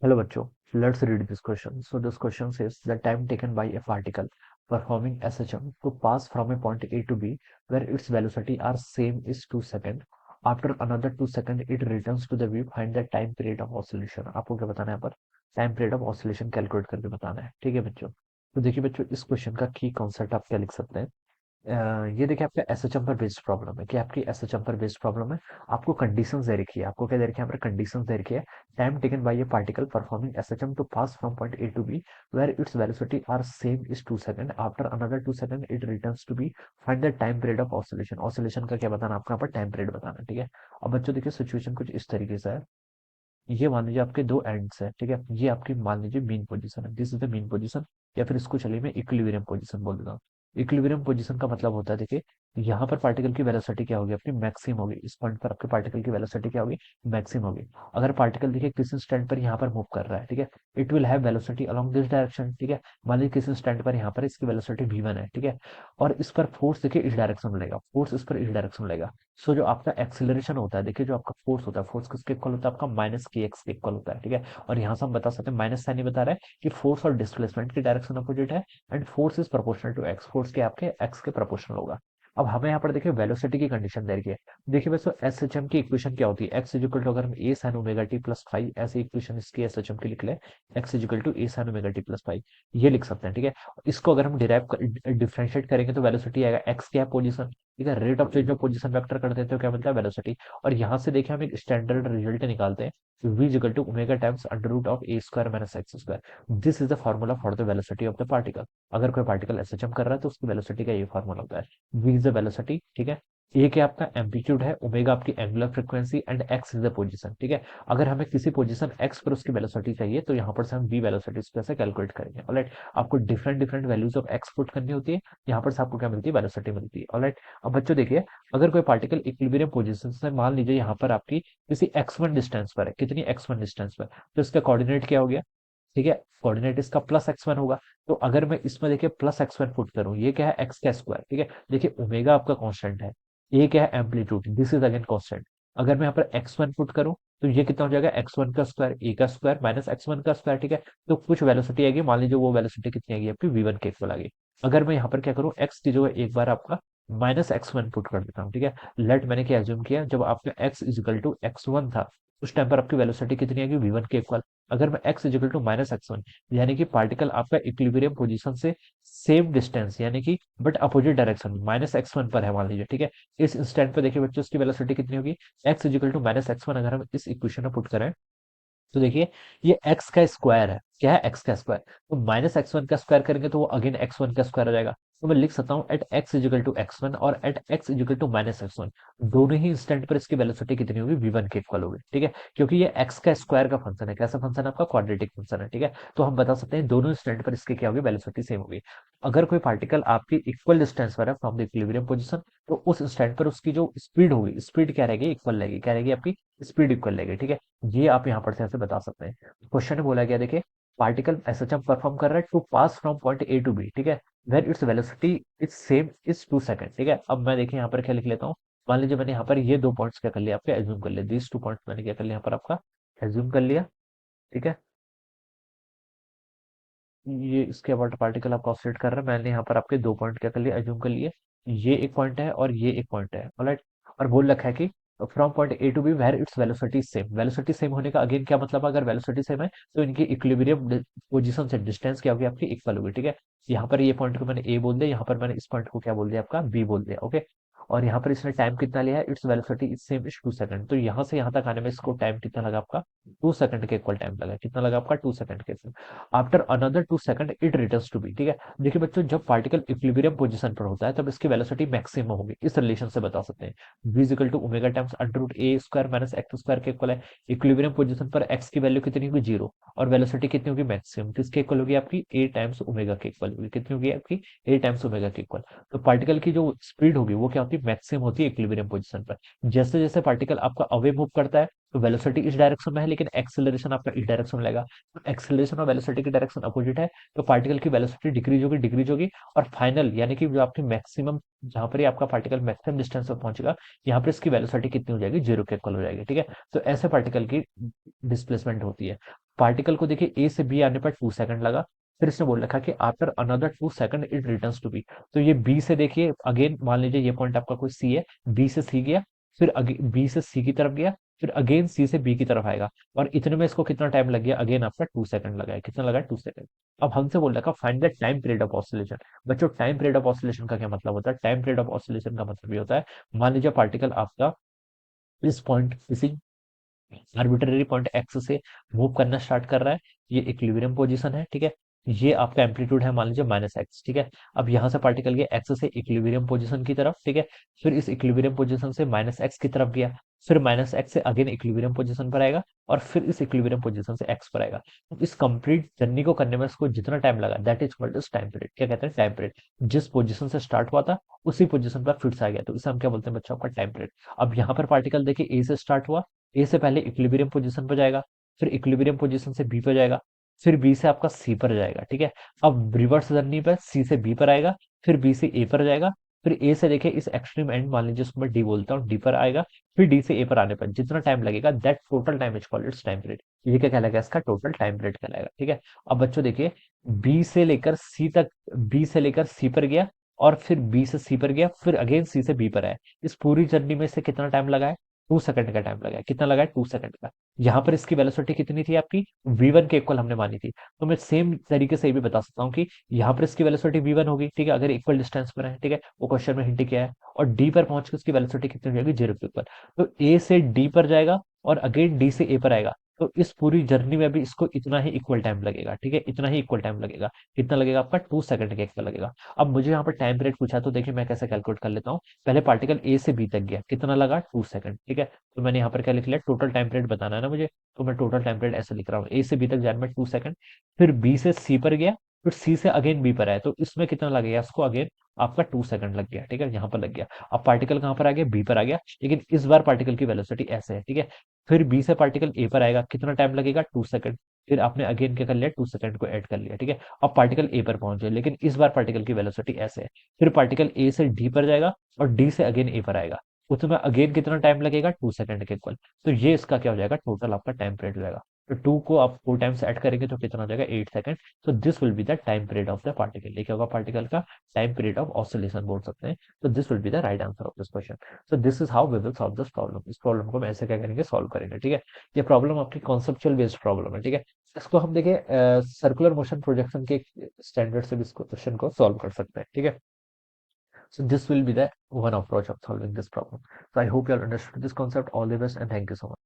Hello बच्चों, let's read this question. So this question says the time taken by a particle performing SHM to pass from a point A to B where its velocity are same is 2 second. After another 2 second it returns to the V. Find the time period of oscillation. आपको क्या बताना है यहाँ पर? Time period of oscillation calculate करके बताना है। ठीक है बच्चों, तो देखिए बच्चों, इस क्वेश्चन का की कॉन्सेप्ट आप क्या लिख सकते हैं। ये देखिए आपका एसएचएम पर बेस्ड प्रॉब्लम है कि आपकी एसएचएम पर बेस्ड प्रॉब्लम है। आपको कंडीशंस दे रखी है, आपको क्या दे रखी है यहाँ पर? कंडीशंस दे रखी है। Time taken by a particle performing SHM to pass from point A to B where its velocity are same is 2 second. After another 2 second it returns to B. Find the time period of oscillation. Oscillation का क्या बताना आपको? यहाँ पर time period बताना है। ठीक है, अब बच्चों देखिए सिचुएशन कुछ इस तरीके से है। ये मान लीजिए आपके दो एंड्स है। ठीक है, ये आपकी मान लीजिए मीन पोजीशन है, this is the mean position, या फिर इसको चलिए मैं इक्विलिब्रियम पोजीशन बोल देता हूँ। इक्विलिब्रियम पोजीशन का मतलब होता है, देखिए यहाँ पर पार्टिकल की वेलोसिटी क्या होगी? अपनी मैक्सिमम होगी। इस पॉइंट पर आपके पार्टिकल की वेलोसिटी क्या होगी? मैक्सिमम होगी। अगर पार्टिकल देखिए किसी स्टैंड पर यहाँ पर मूव कर रहा है, ठीक है, it will have velocity along this direction. ठीक है, मान लीजिए किसी स्टैंड पर यहाँ पर इसकी वेलोसिटी v1 है। ठीक है, और इस पर फोर्स देखिए इस डायरेक्शन में लगेगा, फोर्स इस पर इस डायरेक्शन में लगेगा। सो जो आपका एक्सेलरेशन होता है, देखिए जो आपका फोर्स होता है, फोर्स किसके इक्वल होता है? आपका माइनस के एक्स के इक्वल होता है। ठीक है, और यहाँ से हम बता सकते हैं, माइनस साइन ये बता रहा है कि फोर्स और डिस्प्लेसमेंट की डायरेक्शन अपोजिट है, and force is proportional to X. Force के आपके एक्स के प्रोपोर्शनल होगा। अब हमें यहाँ पर देखिए वेलोसिटी की कंडीशन दे रखी है। देखिए वैसे एस एच एम की इक्वेशन क्या होती है? एक्स इजिकल टू, अगर हम A sine omega T plus five ऐसी इक्वेशन इसकी एस एच एम की लिख ले, x equal to A sine omega T plus five, ये लिख सकते हैं। ठीक है, इसको अगर हम डिराइव डिफरेंशिएट करेंगे तो वेलोसिटी आएगा एक्स क्या है? पोजीशन। ठीक है, rate of change of position vector कर देते हो, क्या मिलता है? वेलोसिटी। और यहाँ से देखिए हम एक स्टैंडर्ड रिजल्ट निकालते हैं, v is equal to omega times under root of a square minus x square. This is the formula for the velocity of the particle. अगर कोई पार्टिकल एसएचएम कर रहा है तो उसकी वेलोसिटी का ये फॉर्मूला होता है। v is the velocity, ठीक है, a क्या आपका एम्पलीट्यूड है, ओमेगा आपकी angular frequency, and x is the position. ठीक है, अगर हमें किसी पोजीशन x पर उसकी वेलोसिटी चाहिए तो यहाँ पर से हम v वेलोसिटी कैसे कैलकुलेट करेंगे। ऑलराइट, आपको different different values of x put करनी होती है, यहाँ पर से आपको क्या मिलती है? वेलोसिटी मिलती है। ऑलराइट, अब बच्चों देखिए, अगर कोई पार्टिकल इक्विलिब्रियम पोजीशन से, मान लीजिए यहाँ पर आपकी किसी x1 डिस्टेंस पर है, कितनी x1 डिस्टेंस पर, तो इसका कोऑर्डिनेट क्या हो गया? ठीक है, कोऑर्डिनेट इसका प्लस x1 होगा। तो अगर मैं इसमें देखिए प्लस x1 पुट करूं, ये क्या है? x का स्क्वायर। ठीक है, देखिए ओमेगा आपका कांस्टेंट है, ये क्या है? Amplitude, this is again constant. अगर मैं यहाँ पर x1 पुट करूं तो ये कितना हो जाएगा? x1 का स्क्वायर, a का स्क्वायर माइनस x1 का स्क्वायर। ठीक है, तो कुछ वेलोसिटी आएगी, मान लीजिए वो वेलोसिटी कितनी आएगी? आपकी v1 के इक्वल आएगी। अगर मैं यहाँ पर क्या करूँ, x की जगह एक बार आपका माइनस x1 पुट कर देता हूँ। ठीक है, लेट मैंने क्या एज्यूम किया, जब आपका x इजिकल टू x1 था उस टाइम पर आपकी वेलोसिटी कितनी आएगी? v1 के इक्वल। अगर मैं x equal to minus x1, यानी कि पार्टिकल आपका इक्विलिब्रियम पोजीशन से सेम डिस्टेंस, यानी कि but opposite direction minus x1 पर है मान लीजिए। ठीक है, इस इंस्टेंट पे देखिए बच्चों उसकी वेलोसिटी कितनी होगी? x equal to minus x1 अगर हम इस इक्वेशन में पुट करें तो देखिए ये x का स्क्वायर है। क्या है? x का स्क्वायर। तो माइनस x1 का स्क्वायर करेंगे तो वो अगेन x1 का स्क्वायर आ जाएगा। तो मैं लिख सकता हूँ eight x equal to x1 और at x equal to minus x1, दोनों ही इंस्टेंट पर इसकी वेलोसिटी कितनी होगी? v1 के इक्वल होगी। ठीक है, क्योंकि ये x का स्क्वायर का फंक्शन है। कैसा फंक्शन है आपका? क्वाड्रेटिक फंक्शन है। ठीक है, तो हम बता सकते हैं दोनों इंस्टेंट पर इसकी क्या होगी? वेलोसिटी सेम होगी। अगर कोई पार्टिकल आपकी इक्वल डिस्टेंस पर है फ्रॉम द इक्विलिब्रियम पोजीशन, तो उस इंस्टेंट पर उसकी जो स्पीड होगी, स्पीड क्या रहेगी? इक्वल रहेगी। क्या रहेगी? आपकी स्पीड इक्वल रहेगी। ठीक है, ये आप यहाँ पर से ऐसे बता सकते हैं। क्वेश्चन में बोला गया, देखिए पार्टिकल एसएचएम परफॉर्म कर रहा है to pass from point A to B. ठीक है, where its velocity is same is 2 second. ठीक है, अब मैं देखिए यहाँ पर क्या लिख लेता हूँ। मान लीजिए मैंने यहाँ पर ये दो पॉइंट्स क्या कर लिया? आपके एज्यूम कर लिया, दिस टू पॉइंट्स मैंने क्या कर लिया यहाँ पर? आपका एज्यूम कर लिया। ठीक है, ये इसके अबाउट पार्टिकल आपका ऑसिलेट कर रहा है, मैंने यहाँ पर आपके दो पॉइंट क्या कर लिया? एज्यूम कर लिए। ये एक पॉइंट है और ये एक पॉइंट है। ऑलराइट, और बोल रखा है कि from point A to B where its velocity same. Velocity same होने का अगेन क्या मतलब? अगर वेलोसिटी सेम है तो इनकी इक्विलिब्रियम पोजीशन से डिस्टेंस क्या होगी? आपकी इक्वल होगी। ठीक है, यहाँ पर ये पॉइंट को मैंने ए बोल दिया, यहाँ पर मैंने इस पॉइंट को क्या बोल दिया? आपका बी बोल दिया। ओके, और यहाँ पर इसने टाइम कितना लिया है? It's velocity is same is 2 second. तो यहाँ से यहाँ तक आने में इसको टाइम कितना लगा? आपका 2 सेकंड के इक्वल टाइम लगा। कितना लगा आपका? 2 सेकंड के। After another 2 second it returns to B. ठीक है, देखिए बच्चों, जब पार्टिकल इक्विलिब्रियम पोजीशन पर होता है तब इसकी वेलोसिटी मैक्सिमम होगी। इस रिलेशन से बता सकते हैं, v equal to omega times under root A square minus X square के इक्वल है। इक्विलिब्रियम पोजीशन पर x की वैल्यू कितनी होगी? 0, और वेलोसिटी कितनी होगी? मैक्सिमम। किसके इक्वल होगी? आपकी a टाइम्स ओमेगा के इक्वल होगी। कितनी होगी? आपकी a टाइम्स ओमेगा के इक्वल। तो पार्टिकल की जो स्पीड होगी वो क्या होती है? मैक्सिमम होती है इक्विलिब्रियम पोजीशन पर। जैसे जैसे पार्टिकल आपका अवे मूव करता है तो वेलोसिटी इस डायरेक्शन में है, लेकिन एक्सेलरेशन आपका इस डायरेक्शन में लगेगा। एक्सेलरेशन और वेलोसिटी की डायरेक्शन अपोजिट है, तो पार्टिकल की वेलोसिटी डिक्रीज होगी। और फाइनल यानी कि जो आपकी मैक्सिमम, जहां पर ये आपका पार्टिकल मैक्सिमम डिस्टेंस पर पहुंचेगा, यहाँ पर इसकी वेलोसिटी कितनी हो जाएगी? 0 के इक्वल हो जाएगी। ठीक है, तो ऐसे पार्टिकल की डिस्प्लेसमेंट होती है। पार्टिकल को देखिए ए से बी आने पर 2 सेकंड लगा, फिर इसने बोल रखा कि after another 2 second it returns to B. तो ये बी से देखिए अगेन मान लीजिए ये पॉइंट आपका कोई सी है, बी से सी गया, फिर बी से सी की तरफ गया, फिर अगेन सी से बी की तरफ आएगा, और इतने में इसको कितना टाइम लग गया, अगेन आपका 2 सेकंड लगा है। कितना लगा है, 2 सेकंड। अब हमसे बोल रखा find the time period of oscillation. बच्चों टाइम पीरियड ऑफ ऑसिलेशन का क्या मतलब होता है, टाइम पीरियड ऑफ ऑसिलेशन का मतलब ये होता है, मान लीजिए पार्टिकल आपका इस पॉइंट किसी आर्बिट्रेरी पॉइंट एक्स से मूव करना स्टार्ट कर रहा है, ये इक्विलिब्रियम पोजीशन है, ठीक है। ये आपका एम्पलीट्यूड है मान लीजिए -x, ठीक है। अब यहाँ से पार्टिकल गया एक्स से इक्विलिब्रियम पोजीशन की तरफ, ठीक है। फिर इस इक्विलिब्रियम पोजीशन से -x की तरफ गया, फिर -x से अगेन इक्विलिब्रियम पोजीशन पर आएगा, और फिर इस इक्विलिब्रियम पोजीशन से x पर आएगा। तो इस कंप्लीट जर्नी को करने में इसको जितना टाइम लगा, that is called as time period. क्या कहते हैं, टाइम पीरियड। जिस पोजीशन से स्टार्ट हुआ था उसी पोजीशन पर फिर से आ गया, तो इसे हम क्या बोलते हैं बच्चों, आपका टाइम पीरियड। अब यहाँ पर पार्टिकल देखिए ए से स्टार्ट हुआ, ए से पहले इक्विलिब्रियम पोजीशन पर जाएगा, फिर इक्विलिब्रियम पोजीशन से बी पर जाएगा, फिर बी से आपका सी पर जाएगा, ठीक है। अब रिवर्स जर्नी पर सी से बी पर आएगा, फिर बी से ए पर जाएगा, फिर ए से देखिए इस एक्सट्रीम एंड मान लीजिए उसको मैं डी बोलता हूँ, डी पर आएगा, फिर डी से ए पर आने पर जितना टाइम लगेगा that total time is called its time period. ये क्या कहलाएगा, इसका टोटल टाइम पीरियड कहलाएगा, ठीक है। अब बच्चों देखिए बी से लेकर सी तक, बी से लेकर सी पर गया, और फिर बी से सी पर गया, फिर अगेन सी से बी पर आया। इस पूरी जर्नी में से कितना टाइम लगा है, 2 सेकंड का टाइम लगा है। कितना लगा है, 2 सेकंड का। यहाँ पर इसकी वेलोसिटी कितनी थी आपकी, v1 के इक्वल हमने मानी थी। तो मैं सेम तरीके से ये भी बता सकता हूँ कि यहाँ पर इसकी वेलोसिटी v1 होगी, ठीक है, अगर इक्वल डिस्टेंस पर है, ठीक है, वो क्वेश्चन में हिंट किया है। और डी पर पहुंच के उसकी वेलोसिटी कितनी हो जाएगी, 0 के इक्वल। तो ए से डी पर जाएगा और अगेन डी से ए पर आएगा, तो इस पूरी जर्नी में भी इसको इतना ही इक्वल टाइम लगेगा, ठीक है, इतना ही इक्वल टाइम लगेगा। कितना लगेगा आपका, 2 सेकंड के इक्वल लगेगा। अब मुझे यहाँ पर टाइम पीरियड पूछा, तो देखिए मैं कैसे कैलकुलेट कर लेता हूँ। पहले पार्टिकल ए से बी तक गया, कितना लगा, 2 सेकंड, ठीक है। तो मैंने यहाँ पर क्या लिख लिया, टोटल टाइम पीरियड बताना है ना मुझे, तो मैं टोटल टाइम पीरियड ऐसे लिख रहा हूँ, ए से बी तक जाने में 2 सेकंड, फिर बी से सी पर गया, फिर सी से अगेन बी पर आया, तो इसमें कितना लगेगा, इसको अगेन आपका 2 सेकंड लग गया, ठीक है, यहाँ पर लग गया। अब पार्टिकल कहाँ पर आ गया, बी पर आ गया, लेकिन इस बार पार्टिकल की वेलोसिटी ऐसे है, ठीक है। फिर बी से पार्टिकल ए पर आएगा, कितना टाइम लगेगा, 2 सेकंड। फिर आपने अगेन क्या कर लिया, 2 सेकंड को ऐड कर लिया, ठीक है। अब पार्टिकल ए पर पहुंचे, लेकिन इस बार पार्टिकल की वेलोसिटी ऐसे है। फिर पार्टिकल ए से डी पर जाएगा, और डी से अगेन ए पर आएगा, उसमें अगेन कितना टाइम लगेगा, 2 सेकंड के इक्वल। तो ये इसका क्या हो जाएगा, टोटल आपका टाइम पीरियड हो जाएगा। तो 2 को आप 4 टाइम्स ऐड करेंगे तो कितना हो जाएगा, 8 second. So this will be the time period of the particle. ये क्या होगा, पार्टिकल का टाइम पीरियड ऑफ ऑसिलेशन बोल सकते हैं। तो this will be the right answer of this question. So this is how we will solve this problem. इस problem को हम ऐसे क्या करेंगे, सॉल्व करेंगे, ठीक है। ये प्रॉब्लम आपकी कॉन्सेप्चुअल बेस्ड प्रॉब्लम है, ठीक है। इसको हम देखिए सर्कुलर मोशन प्रोजेक्शन के स्टैंडर्ड से भी इस क्वेश्चन को सॉल्व कर सकते हैं, ठीक है। So this will be the one approach of solving this problem. So I hope you all understood this concept. All the best and thank you so much.